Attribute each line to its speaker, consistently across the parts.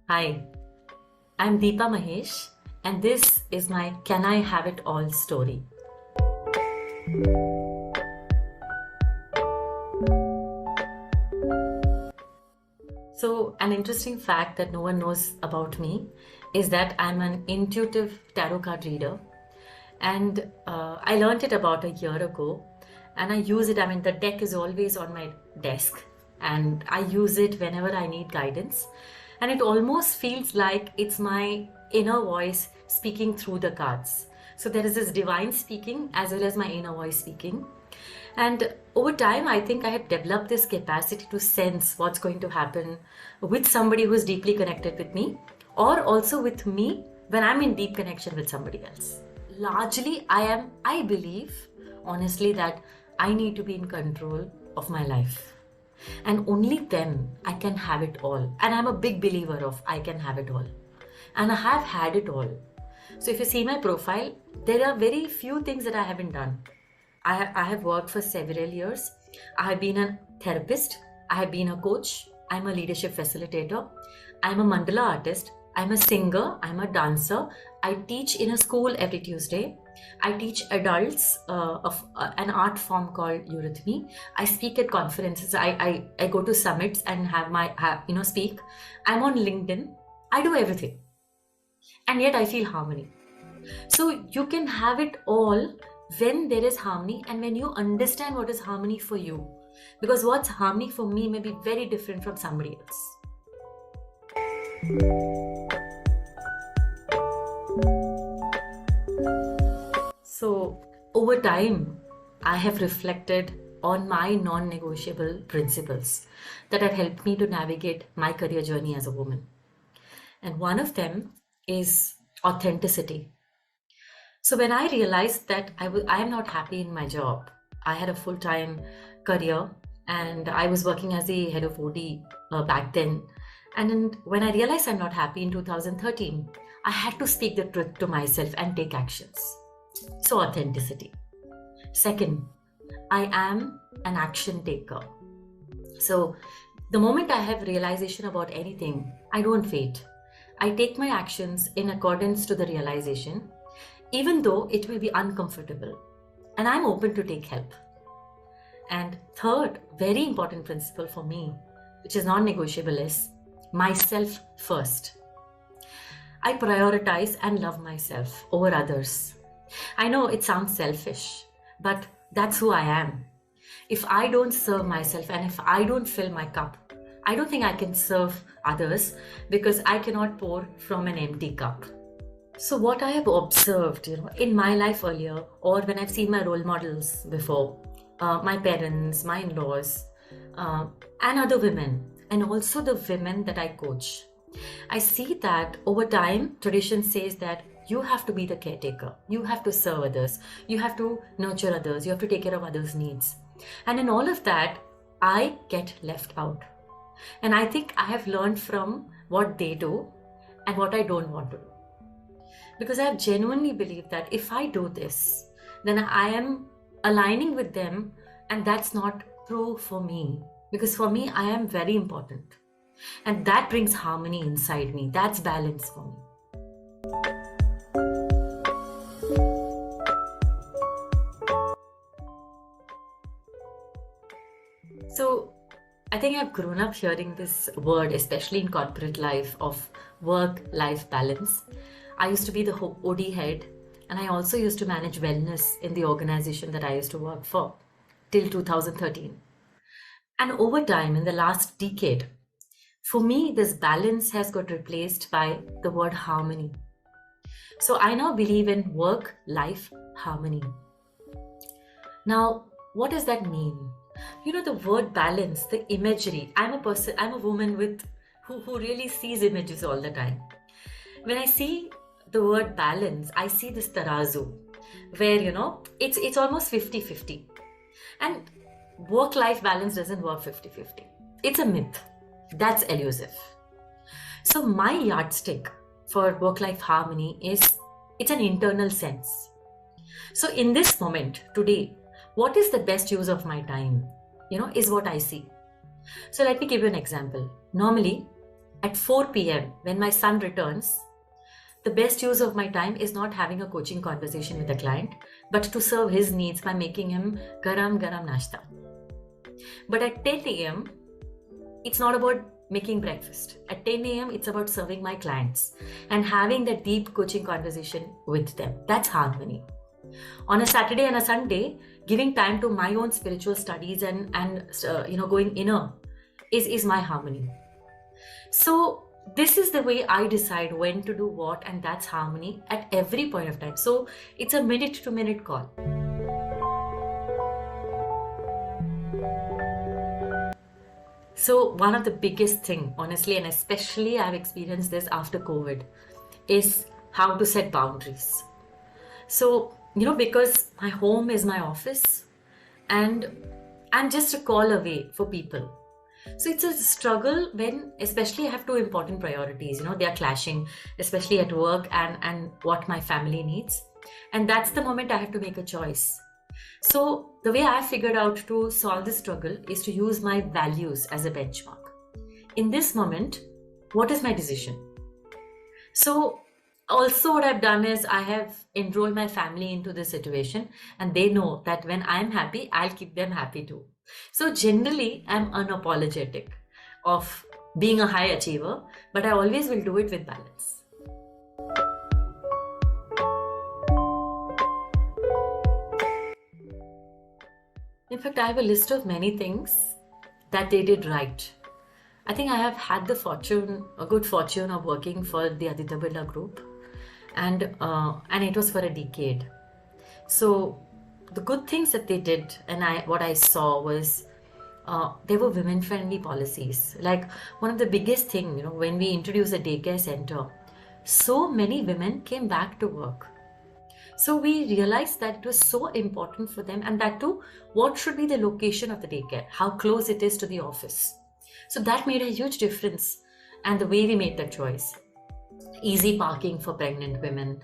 Speaker 1: Hi, I'm Deepa Mahesh, and this is my Can I Have It All story. So, an interesting fact that no one knows about me is that I'm an intuitive tarot card reader, and I learned it about a year ago, and I use it. I mean, the deck is always on my desk, and I use it whenever I need guidance, and it almost feels like it's my inner voice speaking through the cards. So there is this divine speaking as well as my inner voice speaking. And over time, I think I have developed this capacity to sense what's going to happen with somebody who is deeply connected with me, or also with me when I'm in deep connection with somebody else. Largely, I believe, honestly, that I need to be in control of my life. And only then I can have it all. And I'm a big believer of I can have it all. And I have had it all. So if you see my profile, there are very few things that I haven't done. I have worked for several years. I have been a therapist. I have been a coach. I'm a leadership facilitator. I'm a mandala artist. I'm a singer. I'm a dancer. I teach in a school every Tuesday. I teach adults of an art form called eurythmy. I speak at conferences. I go to summits and speak. I'm on LinkedIn. I do everything. And yet I feel harmony. So you can have it all when there is harmony and when you understand what is harmony for you. Because what's harmony for me may be very different from somebody else. So over time, I have reflected on my non-negotiable principles that have helped me to navigate my career journey as a woman. And one of them is authenticity. So when I realized that I am not happy in my job, I had a full-time career and I was working as the head of OD back then. And then when I realized I'm not happy in 2013, I had to speak the truth to myself and take actions. So authenticity. Second, I am an action taker. So the moment I have realization about anything, I don't wait. I take my actions in accordance to the realization, even though it will be uncomfortable, and I'm open to take help. And third, very important principle for me, which is non-negotiable, is myself first. I prioritize and love myself over others. I know it sounds selfish, but that's who I am. If I don't serve myself and if I don't fill my cup, I don't think I can serve others because I cannot pour from an empty cup. So what I have observed, in my life earlier, or when I've seen my role models before, my parents, my in-laws, and other women, and also the women that I coach, I see that over time, tradition says that you have to be the caretaker, you have to serve others, you have to nurture others, you have to take care of others' needs. And in all of that, I get left out. And I think I have learned from what they do and what I don't want to do. Because I have genuinely believed that if I do this, then I am aligning with them, and that's not true for me. Because for me, I am very important. And that brings harmony inside me. That's balance for me. So I think I've grown up hearing this word, especially in corporate life, of work-life balance. I used to be the OD head, and I also used to manage wellness in the organization that I used to work for till 2013. And over time, in the last decade, for me, this balance has got replaced by the word harmony. So I now believe in work-life harmony. Now, what does that mean? The word balance, the imagery. I'm a woman who really sees images all the time. When I see the word balance, I see this tarazu where, it's almost 50-50. And work-life balance doesn't work 50-50. It's a myth. That's elusive. So my yardstick for work-life harmony it's an internal sense. So in this moment, today, what is the best use of my time? Is what I see. So let me give you an example. Normally, at 4 p.m., when my son returns, the best use of my time is not having a coaching conversation with a client, but to serve his needs by making him garam garam nashta. But at 10 a.m., it's not about making breakfast. At 10 a.m., it's about serving my clients and having that deep coaching conversation with them. That's harmony. On a Saturday and a Sunday, giving time to my own spiritual studies and going inner is my harmony. So this is the way I decide when to do what, and that's harmony at every point of time. So it's a minute to minute call. So one of the biggest thing, honestly, and especially I've experienced this after COVID, is how to set boundaries. So, because my home is my office and I'm just a call away for people. So it's a struggle when, especially I have two important priorities, they are clashing, especially at work and what my family needs. And that's the moment I have to make a choice. So the way I figured out to solve this struggle is to use my values as a benchmark. In this moment, what is my decision? So also what I've done is I have enrolled my family into this situation, and they know that when I'm happy, I'll keep them happy too. So generally, I'm unapologetic of being a high achiever, but I always will do it with balance. In fact, I have a list of many things that they did right. I think I have had a good fortune of working for the Aditya Birla Group, and it was for a decade. So the good things that they did, and what I saw was there were women-friendly policies. Like one of the biggest thing, when we introduced a daycare center, so many women came back to work. So we realized that it was so important for them, and that too, what should be the location of the daycare, how close it is to the office. So that made a huge difference, and the way we made that choice. Easy parking for pregnant women.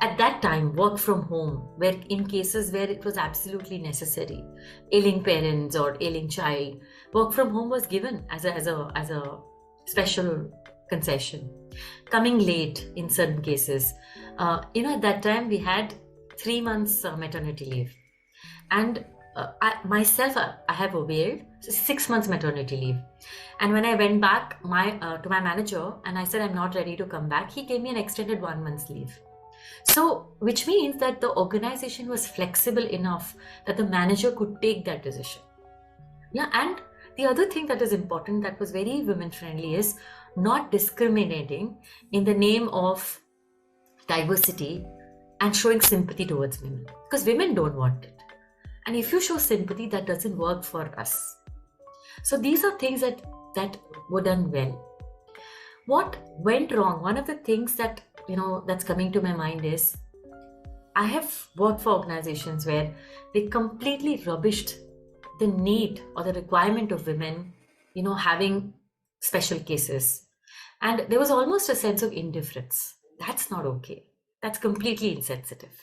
Speaker 1: At that time, work from home, where in cases where it was absolutely necessary, ailing parents or ailing child, work from home was given as a special concession. Coming late in certain cases, at that time we had 3 months maternity leave, and I have availed 6 months maternity leave. And when I went back to my manager and I said I'm not ready to come back, he gave me an extended 1 month's leave. So, which means that the organization was flexible enough that the manager could take that decision. Yeah, and the other thing that is important, that was very women friendly, is not discriminating in the name of diversity and showing sympathy towards women, because women don't want it. And if you show sympathy, that doesn't work for us. So these are things that were done well. What went wrong? One of the things that that's coming to my mind is I have worked for organizations where they completely rubbished the need or the requirement of women, having special cases. And there was almost a sense of indifference. That's not okay. That's completely insensitive.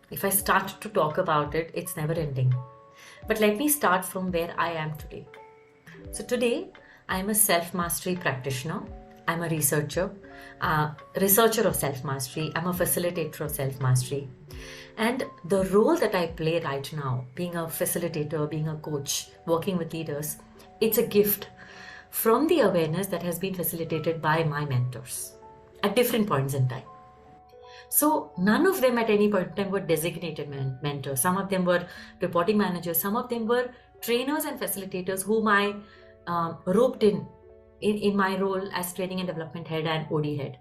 Speaker 1: If I start to talk about it, it's never ending. But let me start from where I am today. So today, I'm a self-mastery practitioner. I'm a researcher of self-mastery. I'm a facilitator of self-mastery. And the role that I play right now, being a facilitator, being a coach, working with leaders, it's a gift from the awareness that has been facilitated by my mentors at different points in time. So none of them at any point in time were designated mentors. Some of them were reporting managers. Some of them were trainers and facilitators whom I roped in my role as training and development head and OD head.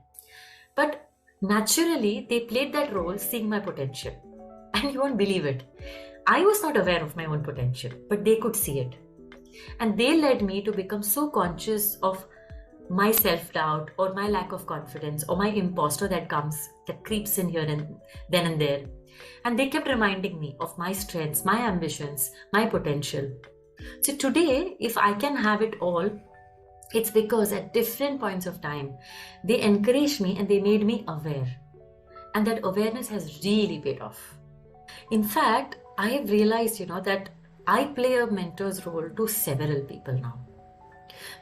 Speaker 1: But naturally, they played that role seeing my potential. And you won't believe it. I was not aware of my own potential, but they could see it. And they led me to become so conscious of my self-doubt or my lack of confidence or my imposter that creeps in here and then and there. And they kept reminding me of my strengths, my ambitions, my potential. So today, if I can have it all, it's because at different points of time, they encouraged me and they made me aware. And that awareness has really paid off. In fact, I have realized, that I play a mentor's role to several people now.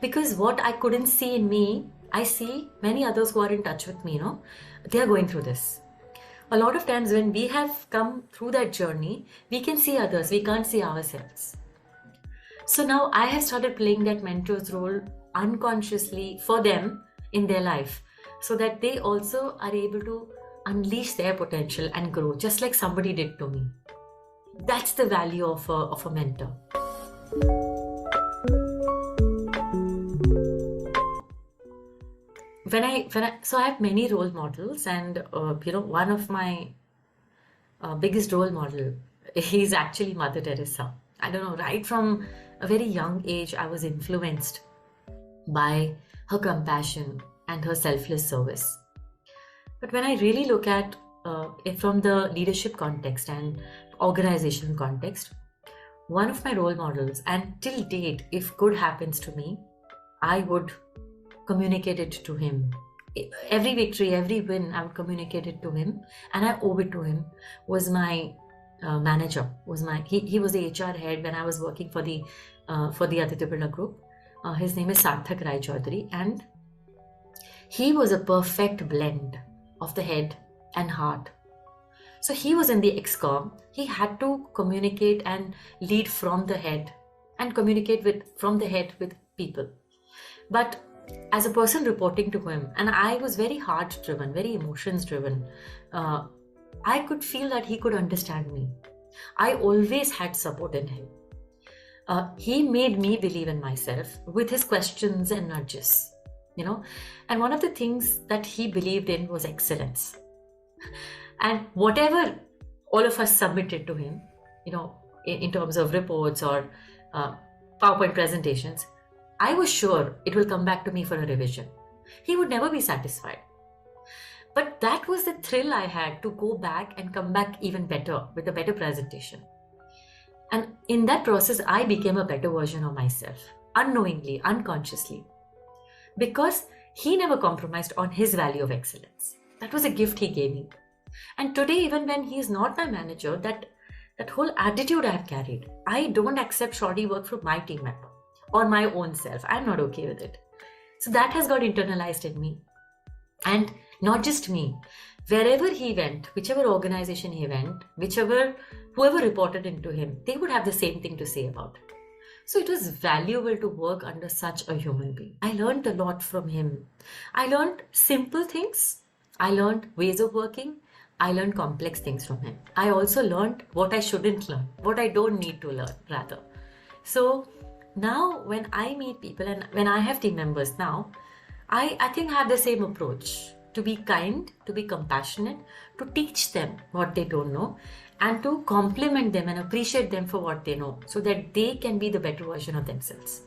Speaker 1: Because what I couldn't see in me, I see many others who are in touch with me, they are going through this. A lot of times when we have come through that journey, we can see others, we can't see ourselves. So now I have started playing that mentor's role unconsciously for them in their life so that they also are able to unleash their potential and grow just like somebody did to me. That's the value of a mentor. So I have many role models, and one of my biggest role model is actually Mother Teresa. I don't know, right from a very young age, I was influenced by her compassion and her selfless service. But when I really look at it from the leadership context and organizational context, one of my role models, and till date, if good happens to me, I would communicate it to him. Every victory, every win, I would communicate it to him, and I owe it to him. Was my manager. He was the HR head when I was working for the Aditya Birla Group. His name is Sarthak Rai Chaudhary, and he was a perfect blend of the head and heart. So he was in the excom. He had to communicate and lead from the head, and communicate from the head with people. But as a person reporting to him, and I was very heart driven, very emotions driven, I could feel that he could understand me. I always had support in him. He made me believe in myself with his questions and nudges, and one of the things that he believed in was excellence. And whatever all of us submitted to him, in terms of reports or PowerPoint presentations, I was sure it will come back to me for a revision. He would never be satisfied. But that was the thrill I had, to go back and come back even better with a better presentation. And in that process, I became a better version of myself, unknowingly, unconsciously, because he never compromised on his value of excellence. That was a gift he gave me. And today, even when he is not my manager, that whole attitude I have carried, I don't accept shoddy work from my team member or my own self. I'm not okay with it. So that has got internalized in me. And not just me, wherever he went, whichever organization he went, whoever reported into him, they would have the same thing to say about it. So it was valuable to work under such a human being. I learned a lot from him. I learned simple things. I learned ways of working. I learned complex things from him. I also learned what I shouldn't learn, what I don't need to learn, rather. So now when I meet people and when I have team members now, I think I have the same approach. To be kind, to be compassionate, to teach them what they don't know, and to compliment them and appreciate them for what they know, so that they can be the better version of themselves.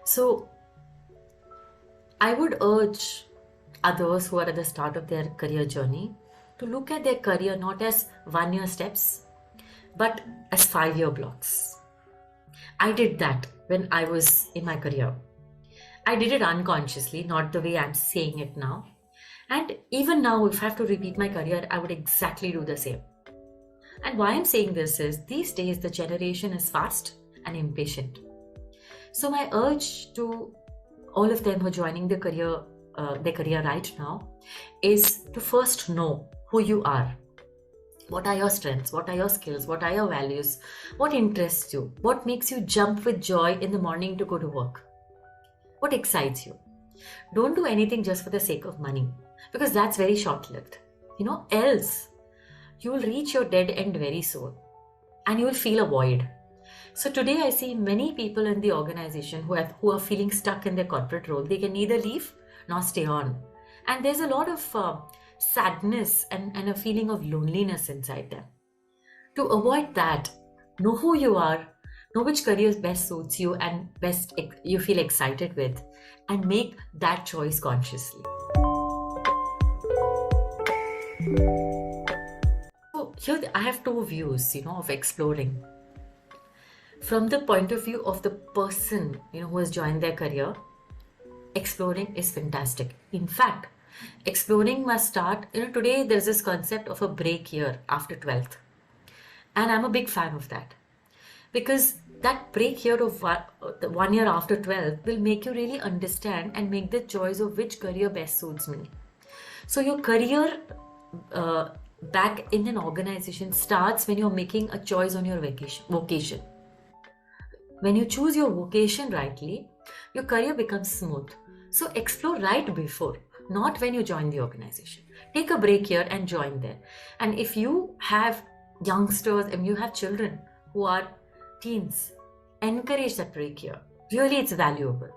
Speaker 1: So I would urge others who are at the start of their career journey to look at their career not as 1-year steps, but as 5-year blocks. I did that when I was in my career. I did it unconsciously, not the way I'm saying it now. And even now, if I have to repeat my career, I would exactly do the same. And why I'm saying this is, these days the generation is fast and impatient. So my urge to all of them who are joining their career right now is to first know who you are. What are your strengths? What are your skills? What are your values? What interests you? What makes you jump with joy in the morning to go to work? What excites you? Don't do anything just for the sake of money, because that's very short-lived. Else you will reach your dead end very soon and you will feel a void. So today I see many people in the organization who are feeling stuck in their corporate role. They can neither leave nor stay on. And there's a lot of sadness and a feeling of loneliness inside them. To avoid that, know who you are, know which career best suits you and best you feel excited with, and make that choice consciously. So here I have two views, of exploring. From the point of view of the person, who has joined their career, exploring is fantastic. In fact, Exploring must start. Today there's this concept of a break year after 12th. And I'm a big fan of that. Because that break year of the 1 year after 12 will make you really understand and make the choice of which career best suits me. So your career uh, back in an organization starts when you're making a choice on your vocation. When you choose your vocation rightly, your career becomes smooth. So explore right before, not when you join the organization. Take a break here and join there. And if you have youngsters and you have children who are teens, encourage that break here. Really, it's valuable.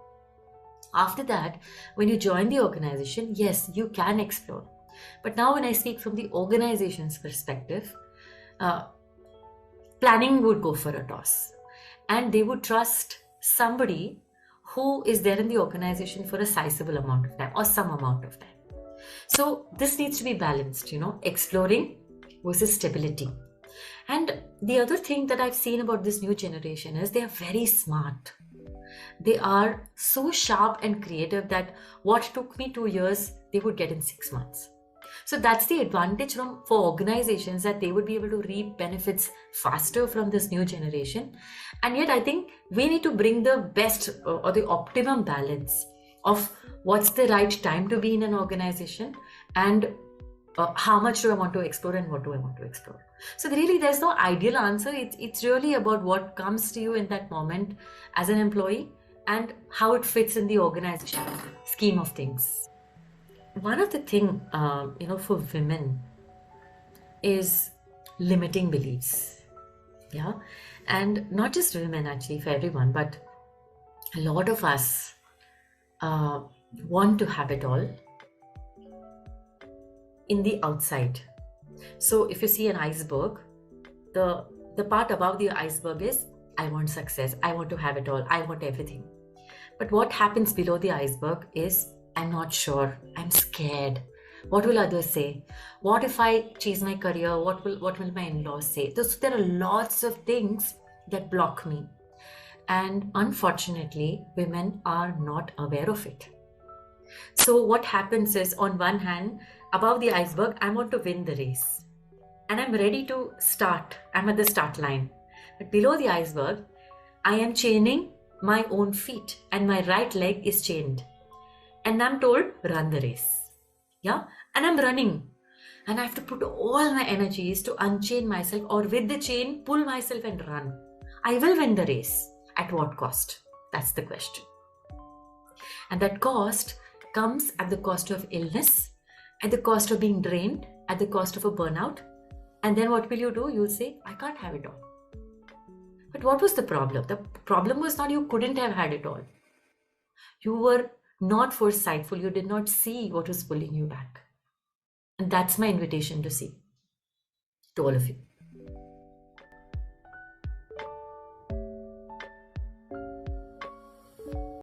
Speaker 1: After that, when you join the organization, yes, you can explore. But now, when I speak from the organization's perspective, uh, planning would go for a toss. And they would trust somebody who is there in the organization for a sizable amount of time or some amount of time. So, this needs to be balanced, exploring versus stability. And the other thing that I've seen about this new generation is they are very smart. They are so sharp and creative that what took me 2 years, they would get in 6 months. So that's the advantage for organizations, that they would be able to reap benefits faster from this new generation. And yet, I think we need to bring the best or the optimum balance of what's the right time to be in an organization and how much do I want to explore and what do I want to explore. So really, there's no ideal answer. It's really about what comes to you in that moment as an employee and how it fits in the organization scheme of things. One of the thing, for women is limiting beliefs. Yeah. And not just women, actually, for everyone, but a lot of us want to have it all in the outside. So if you see an iceberg, the part above the iceberg is, I want success, I want to have it all, I want everything. But what happens below the iceberg is, I'm not sure, I'm scared. What will others say? What if I change my career? What will my in-laws say? So there are lots of things that block me. And unfortunately, women are not aware of it. So what happens is, on one hand, above the iceberg, I want to win the race. And I'm ready to start. I'm at the start line. But below the iceberg, I am chaining my own feet and my right leg is chained. And I'm told, run the race. Yeah? And I'm running. And I have to put all my energies to unchain myself, or with the chain, pull myself and run. I will win the race. At what cost? That's the question. And that cost comes at the cost of illness, at the cost of being drained, at the cost of a burnout. And then what will you do? You'll say, I can't have it all. But what was the problem? The problem was not you couldn't have had it all. You were not foresightful. You did not see what was pulling you back. And that's my invitation to see to all of you.